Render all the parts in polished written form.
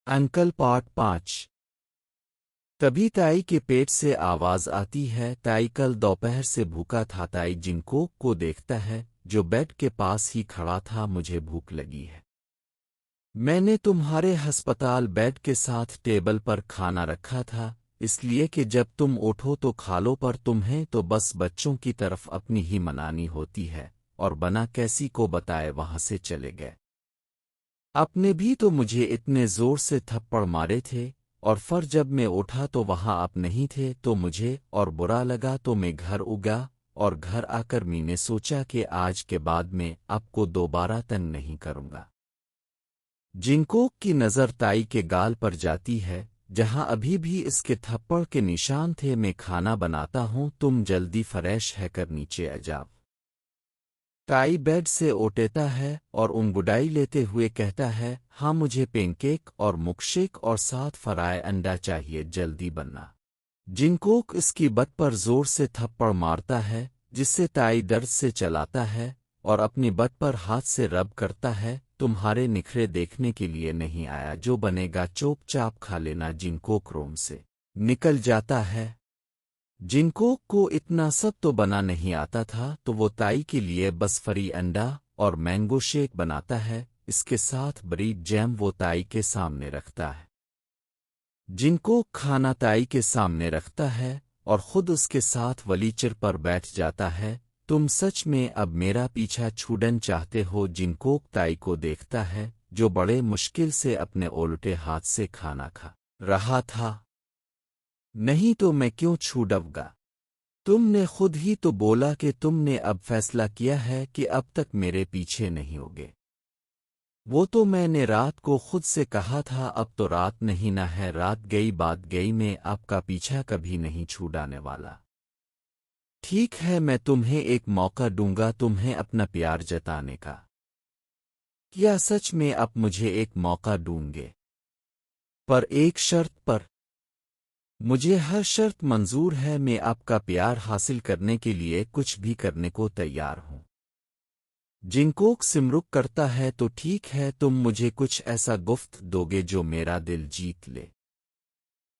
Uncle part 5। तभी ताई के पेट से आवाज आती है, ताई कल दोपहर से भूखा था। ताई जिनको को देखता है जो बेड के पास ही खड़ा था। मुझे भूख लगी है। मैंने तुम्हारे अस्पताल बेड के साथ टेबल पर खाना रखा था, इसलिए कि जब तुम उठो तो खा लो, पर तुम्हें तो बस बच्चों की तरफ अपनी ही मनानी होती है। और बना कैसी को बताए वहां से चले गए। आपने भी तो मुझे इतने जोर से थप्पड़ मारे थे, और फिर जब मैं उठा तो वहां आप नहीं थे, तो मुझे और बुरा लगा, तो मैं घर उगा। और घर आकर मैंने सोचा कि आज के बाद मैं आपको दोबारा तंग नहीं करूंगा। जिनको की नज़र ताई के गाल पर जाती है, जहां अभी भी इसके थप्पड़ के निशान थे। मैं खाना बनाता हूं, तुम जल्दी फ्रेश है कर नीचे आ जाओ। ताई बेड से उठता है और उंगुडाई लेते हुए कहता है, हाँ मुझे पेनकेक और मुकशेक और साथ फ्राई अंडा चाहिए, जल्दी बनना। जिनकोक इसकी बत पर जोर से थप्पड़ मारता है, जिससे ताई दर्द से चलाता है और अपनी बत पर हाथ से रब करता है। तुम्हारे निखरे देखने के लिए नहीं आया, जो बनेगा चोप चाप खा लेना। जिनकोक रोम से निकल जाता है। जिनको को इतना सब तो बना नहीं आता था, तो वो ताई के लिए बस फरी अंडा और मैंगो शेक बनाता है। इसके साथ ब्रेड जैम वो ताई के सामने रखता है। जिनको खाना ताई के सामने रखता है और खुद उसके साथ वलीचर पर बैठ जाता है। तुम सच में अब मेरा पीछा छूडन चाहते हो? जिनको ताई को देखता है, जो बड़े मुश्किल से अपने उल्टे हाथ से खाना खा रहा था। नहीं तो मैं क्यों छूडूंगा? तुमने खुद ही तो बोला कि तुमने अब फैसला किया है कि अब तक मेरे पीछे नहीं होगे। वो तो मैंने रात को खुद से कहा था। अब तो रात नहीं ना है, रात गई बात गई। मैं आपका पीछा कभी नहीं छुड़ाने वाला। ठीक है, मैं तुम्हें एक मौका दूंगा तुम्हें अपना प्यार जताने का। क्या सच में आप मुझे एक मौका दूंगे? पर एक शर्त पर। मुझे हर शर्त मंजूर है। मैं आपका प्यार हासिल करने के लिए कुछ भी करने को तैयार हूं। जिनकोक सिमरुक करता है, तो ठीक है, तुम मुझे कुछ ऐसा गुफ्त दोगे जो मेरा दिल जीत ले।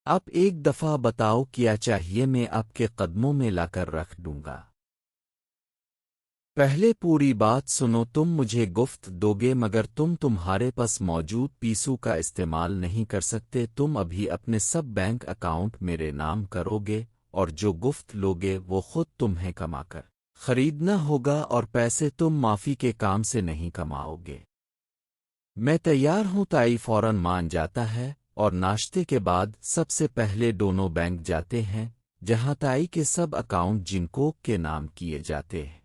आप एक दफा बताओ क्या चाहिए, मैं आपके कदमों में लाकर रख दूंगा। पहले पूरी बात सुनो। तुम मुझे गुफ्त दोगे, मगर तुम तुम्हारे पास मौजूद पीसू का इस्तेमाल नहीं कर सकते। तुम अभी अपने सब बैंक अकाउंट मेरे नाम करोगे, और जो गुफ्त लोगे वो खुद तुम्हें कमाकर खरीदना होगा, और पैसे तुम माफी के काम से नहीं कमाओगे। मैं तैयार हूं। ताई फौरन मान जाता है, और नाश्ते के बाद सबसे पहले दोनों बैंक जाते हैं, जहां ताई के सब अकाउंट जिनकोक के नाम किए जाते हैं।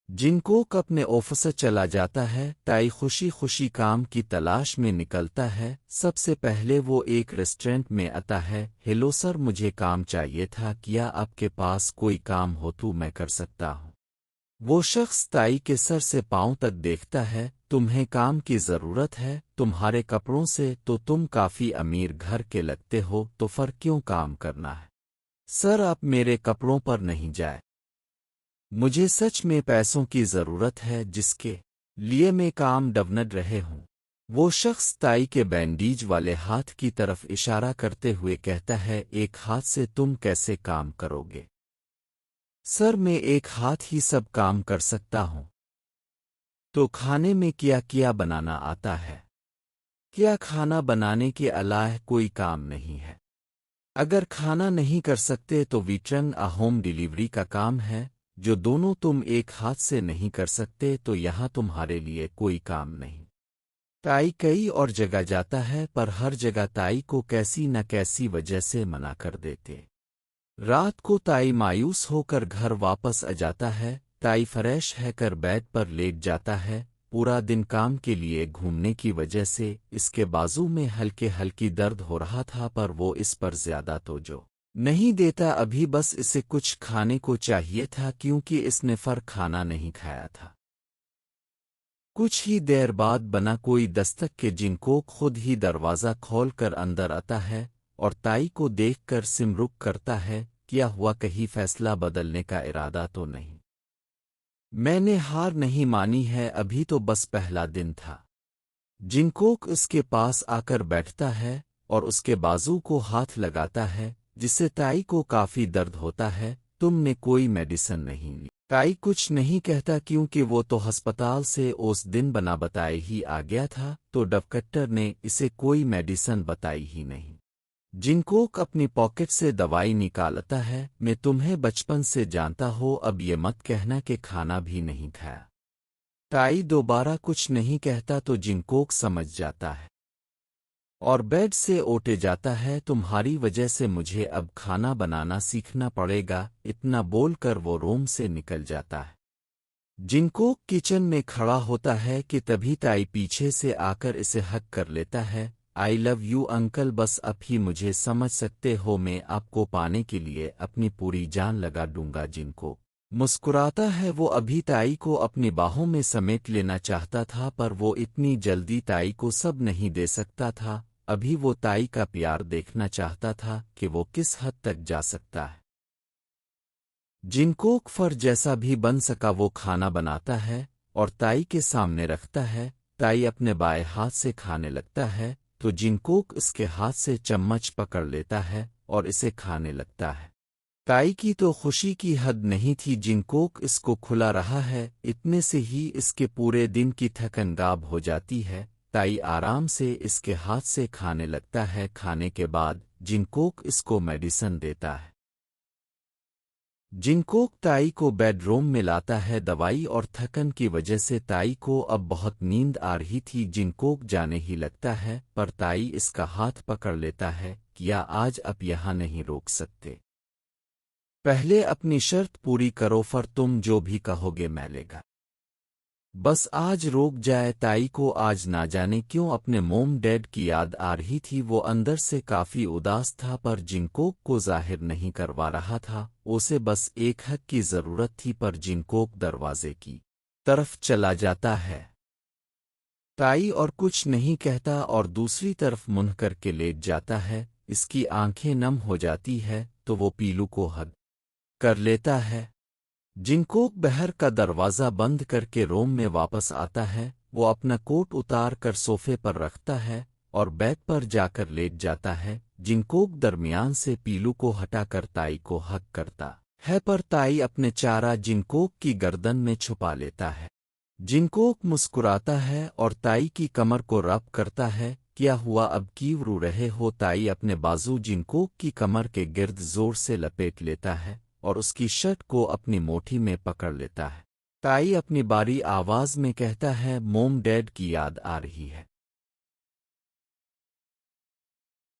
जिनकोक अपने ऑफिस चला जाता है। ताई खुशी खुशी काम की तलाश में निकलता है। सबसे पहले वो एक रेस्टोरेंट में आता है। हेलो सर, मुझे काम चाहिए था, क्या आपके पास कोई काम हो तो मैं कर सकता हूँ? वो शख्स ताई के सर से पांव तक देखता है। तुम्हें काम की जरूरत है? तुम्हारे कपड़ों से तो तुम काफी अमीर घर के लगते हो, तो फिर क्यों काम करना है? सर, आप मेरे कपड़ों पर नहीं जाए। मुझे सच में पैसों की जरूरत है, जिसके लिए मैं काम ढूंढ रहे हूं। वो शख्स ताई के बैंडेज वाले हाथ की तरफ इशारा करते हुए कहता है, एक हाथ से तुम कैसे काम करोगे? सर, मैं एक हाथ ही सब काम कर सकता हूं। तो खाने में क्या क्या बनाना आता है? क्या खाना बनाने के अलावा कोई काम नहीं है? अगर खाना नहीं कर सकते तो वितरण होम डिलीवरी का काम है, जो दोनों तुम एक हाथ से नहीं कर सकते, तो यहां तुम्हारे लिए कोई काम नहीं। ताई कई और जगह जाता है, पर हर जगह ताई को कैसी न कैसी वजह से मना कर देते। रात को ताई मायूस होकर घर वापस आ जाता है। ताई फ्रेश है कर बेड पर लेट जाता है। पूरा दिन काम के लिए घूमने की वजह से इसके बाजू में हल्के हल्की दर्द हो रहा था, पर वो इस पर ज्यादा तवज्जो नहीं देता। अभी बस इसे कुछ खाने को चाहिए था, क्योंकि इसने फर खाना नहीं खाया था। कुछ ही देर बाद बना कोई दस्तक के जिनको खुद ही दरवाज़ा खोल कर अंदर आता है, और ताई को देखकर सिमरुक करता है, क्या हुआ, कहीं फैसला बदलने का इरादा तो नहीं? मैंने हार नहीं मानी है, अभी तो बस पहला दिन था। जिनकोक उसके पास आकर बैठता है और उसके बाजू को हाथ लगाता है, जिससे ताई को काफी दर्द होता है। तुमने कोई मेडिसिन नहीं ली? ताई कुछ नहीं कहता क्योंकि वो तो अस्पताल से उस दिन बना बताए ही आ गया था, तो डॉक्टर ने इसे कोई मेडिसिन बताई ही नहीं। जिनकोक अपनी पॉकेट से दवाई निकालता है। मैं तुम्हें बचपन से जानता हो, अब ये मत कहना कि खाना भी नहीं खाया। ताई दोबारा कुछ नहीं कहता तो जिनकोक समझ जाता है और बेड से उठ जाता है। तुम्हारी वजह से मुझे अब खाना बनाना सीखना पड़ेगा, इतना बोलकर वो रूम से निकल जाता है। जिनकोक किचन में खड़ा होता है कि तभी ताई पीछे से आकर इसे हक कर लेता है। आई लव यू अंकल, बस अब ही मुझे समझ सकते हो, मैं आपको पाने के लिए अपनी पूरी जान लगा दूंगा। जिनको मुस्कुराता है। वो अभी ताई को अपनी बाहों में समेट लेना चाहता था, पर वो इतनी जल्दी ताई को सब नहीं दे सकता था। अभी वो ताई का प्यार देखना चाहता था कि वो किस हद तक जा सकता है। जिनकोक फर जैसा भी बन सका वो खाना बनाता है और ताई के सामने रखता है। ताई अपने बाएं हाथ से खाने लगता है तो जिनकोक उसके हाथ से चम्मच पकड़ लेता है और इसे खाने लगता है। ताई की तो खुशी की हद नहीं थी। जिनकोक इसको खुला रहा है, इतने से ही इसके पूरे दिन की थकन गायब हो जाती है। ताई आराम से इसके हाथ से खाने लगता है। खाने के बाद जिनकोक इसको मेडिसिन देता है। जिनकोक ताई को बेडरूम में लाता है। दवाई और थकन की वजह से ताई को अब बहुत नींद आ रही थी। जिनकोक जाने ही लगता है, पर ताई इसका हाथ पकड़ लेता है कि या आज अब यहाँ नहीं रोक सकते, पहले अपनी शर्त पूरी करो, फिर तुम जो भी कहोगे मैं लेगा। बस आज रोक जाए। ताई को आज ना जाने क्यों अपने मोम डैड की याद आ रही थी। वो अंदर से काफी उदास था, पर जिनकोक को जाहिर नहीं करवा रहा था। उसे बस एक हक की जरूरत थी, पर जिनकोक दरवाजे की तरफ चला जाता है। ताई और कुछ नहीं कहता और दूसरी तरफ मुंह करके लेट जाता है। इसकी आंखें नम हो जाती है तो वो पीलू को हग कर लेता है। जिनकोक बहर का दरवाज़ा बंद करके रूम में वापस आता है। वो अपना कोट उतार कर सोफे पर रखता है और बेड पर जाकर लेट जाता है। जिनकोक दरमियान से पीलू को हटाकर ताई को हक करता है, पर ताई अपने चारा जिनकोक की गर्दन में छुपा लेता है। जिनकोक मुस्कुराता है और ताई की कमर को रब करता है। क्या हुआ, अब क्यों रो रहे हो? ताई अपने बाजू जिनकोक की कमर के गिर्द जोर से लपेट लेता है और उसकी शर्ट को अपनी मुट्ठी में पकड़ लेता है। ताई अपनी बारी आवाज में कहता है, मोम डैड की याद आ रही है।